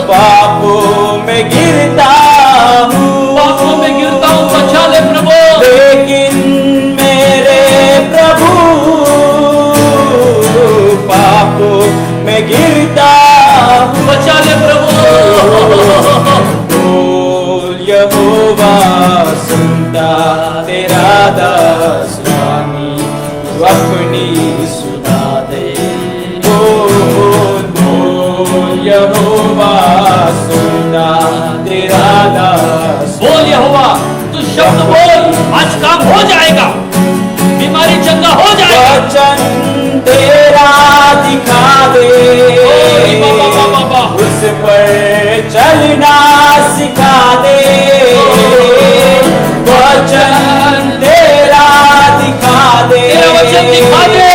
पापों में गिरता हूँ, पापों में गिरता हूँ, बचा ले प्रभु। लेकिन मेरे प्रभु पापों में गिरता हूँ, बचा ले प्रभु। बोल यहोवा सुनता तेरा दास स्वामी, तू अपनी सुना दे। बोल यहोवा सुनता तेरा दास। बोल यहोवा, तू शब्द बोल, आज काम हो जाएगा, बीमारी चंगा हो जाएगा। वचन तेरा दिखा दे, उस पर चलना सिखा दे। वचन तेरा दिखा दे, तेरा वचन दिखा दे,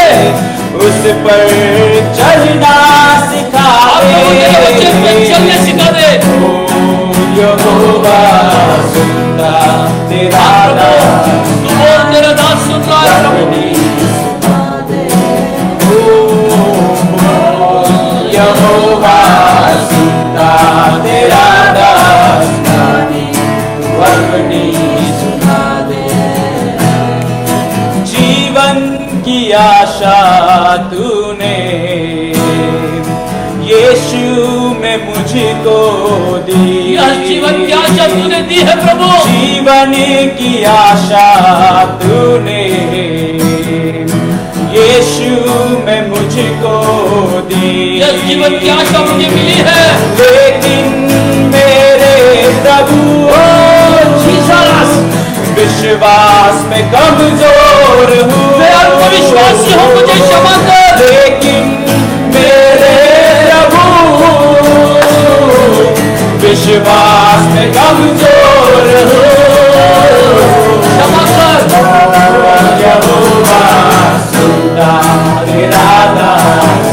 उस पर चलना सिखा दे। तेरे वचन पे चलने सिखा दे। यहोवा सुनता तेरा दास। तू बोल, तेरा दास सुन सुना दे। जीवन की आशा तूने यीशु में मुझको दी। यस, जीवन की आशा तूने दी है प्रभु। जीवन की आशा तूने यीशु में मुझको दी। यस, जीवन की आशा मुझे मिली है। लेकिन मेरे प्रभु विश्वास में कमजोर हूँ। मैं अल्पविश्वासी हूँ, मुझे क्षमा कर। लेकिन मेरे प्रभु विश्वास में कमजोर हूँ। क्षमा कर। यहोवा सुनता तेरा दास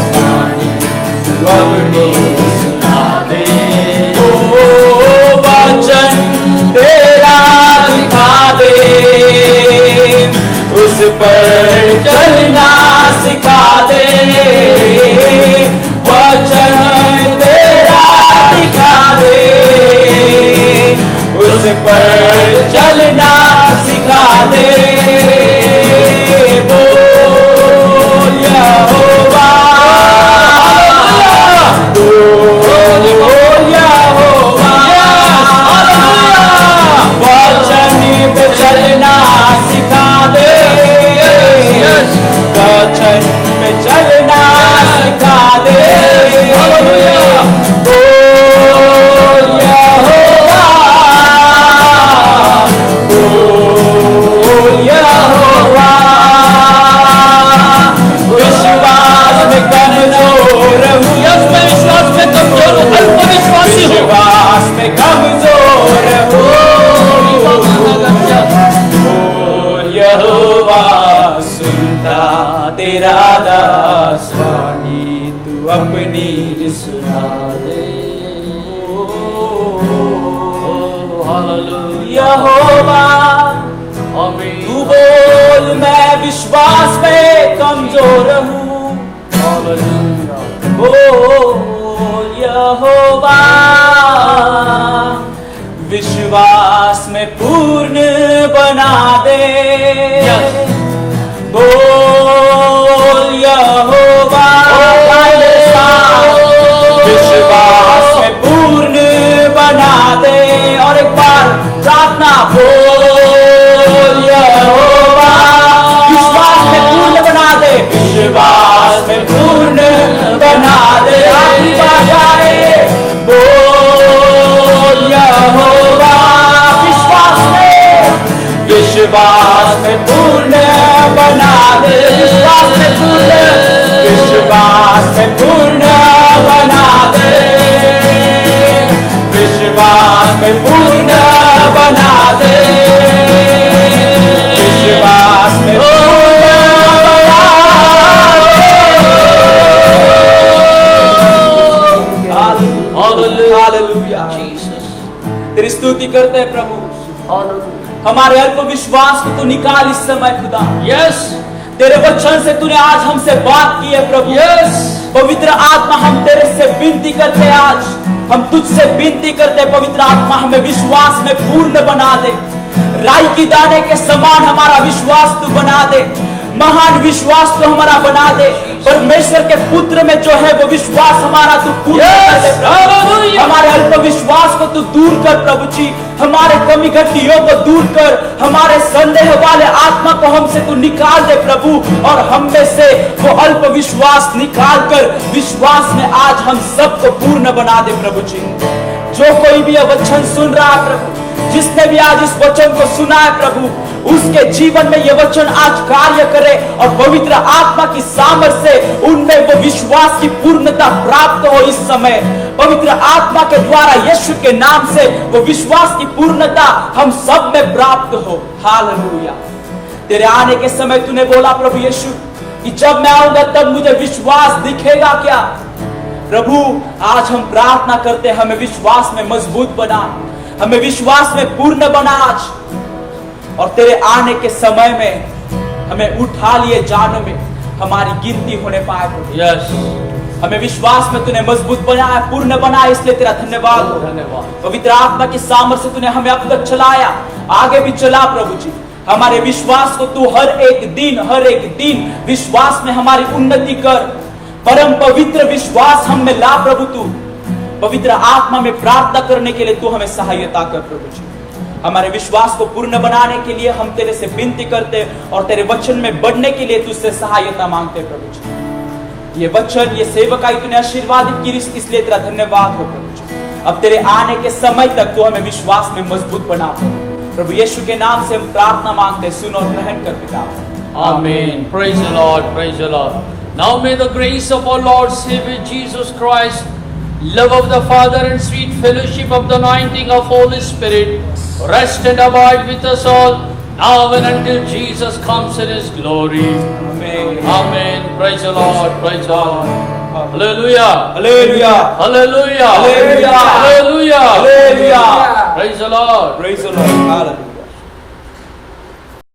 तू अपनी सुना दे। ओ वचन तेरा दिखा दे, उस पर चलना सिखा दे। वचन तेरा दिखा दे, उस पर चलना सिखा दे। बोल यहोवा, बोल यहोवा। वचन पे चलना सिखा दे, वचन पे चलना सिखा दे। बोल यहोवा, बोल यहोवा। विश्वास में कमजोर हूँ। यस, मैं विश्वास में कमजोर हूँ, अल्पविश्वासी हूँ। विश्वास में कमजोर हूँ। यहोवा सुनता तेरा दास वाणी तू अपनी सुना दे। यहोवा आमीन। तू बोल, मैं विश्वास में कमजोर हूँ। बोल यहोवा, विश्वास में पूर्ण बना दे। बोल यहोवा, विश्वास में पूर्ण बना दे। और एक बार प्रार्थना, बोल यहोवा, विश्वास में पूर्ण बना दे। विश्वास में पूर्ण बना दे। आखिरी बार जाए, बोल यहोवा, विश्वास में पूर्ण बना दे। विश्वास में पूर्ण, विश्वास में पूर्ण बना दे। विश्वास में पूर्ण बना दे। विश्वास में पूर्ण बना दे। हालेलुया। तेरी स्तुति करते हैं प्रभु। हमारे अल्प विश्वास को तू निकाल इस समय खुदा। यस, तेरे वचन से तूने आज हमसे बात की है प्रभु। यस, पवित्र आत्मा, हम तेरे से विनती करते हैं, आज हम तुझसे विनती करते हैं पवित्र आत्मा, हमें विश्वास में पूर्ण बना दे। राई की दाने के समान हमारा विश्वास तू बना दे। महान विश्वास तो हमारा बना दे। परमेश्वर के पुत्र में जो है वो विश्वास हमारा तू पूर्ण कर दे प्रभु। हमारे अल्प विश्वास को तू दूर कर प्रभु जी। हमारे कमी घटियों को दूर कर। हमारे संदेह वाले आत्मा को हमसे तू निकाल दे प्रभु। और हम में से वो अल्प विश्वास निकाल कर विश्वास में आज हम सबको पूर्ण बना दे प्रभु जी। जो कोई भी यह वचन सुन रहा है प्रभु, जिसने भी आज इस वचन को सुना है प्रभु, उसके जीवन में यह वचन आज कार्य करे और पवित्र आत्मा की सामर्थ्य से उनमें वो विश्वास की पूर्णता प्राप्त हो। इस समय पवित्र आत्मा के द्वारा यीशु के नाम से वो विश्वास की पूर्णता हम सब में प्राप्त हो। हालेलुया। तेरे आने के समय तूने बोला प्रभु यीशु कि जब मैं आऊंगा तब मुझे विश्वास दिखेगा क्या। प्रभु आज हम प्रार्थना करते हैं, हमें विश्वास में मजबूत बना, हमें विश्वास में पूर्ण बना आज। और तेरे आने के समय में हमें उठा लिए जानों में हमारी गिनती होने पाए प्रभु। यस, हमें विश्वास में तूने मजबूत बनाया, पूर्ण बनाया, इसलिए तेरा धन्यवाद हो। धन्यवाद। पवित्र आत्मा की सामर्थ्य से तूने हमें अब तक चलाया, आगे भी चला प्रभु जी। हमारे विश्वास को तू हर एक दिन विश्वास में हमारी उन्नति कर। परम पवित्र विश्वास हम में ला प्रभु। तू पवित्र आत्मा में प्रार्थना करने के लिए तू हमें सहायता कर प्रभु जी। हमारे विश्वास को पूर्ण बनाने के लिए हम तेरे से विनती करते और तेरे वचन में बढ़ने के लिए तुझसे सहायता मांगते प्रभु जी। ये वचन, ये सेवकाई तूने आशीर्वादित की, इसलिए तेरा धन्यवाद हो प्रभु जी। अब तेरे आने के समय तक तू हमें विश्वास में मजबूत बना प्रभु यीशु के नाम से हम प्रार्थना मांगते, सुन और ग्रहण कर पिता। Amen. Praise the Lord. Praise the Lord. Now may the grace of our Lord Savior Jesus Christ, love of the Father and sweet fellowship of the anointing of Holy Spirit rest and abide with us all now and until Jesus comes in His glory. Amen. Amen. Praise the Lord. Praise the Lord. Hallelujah. Hallelujah. Hallelujah. Hallelujah. Hallelujah. Hallelujah. Praise the Lord. Praise the Lord. Hallelujah.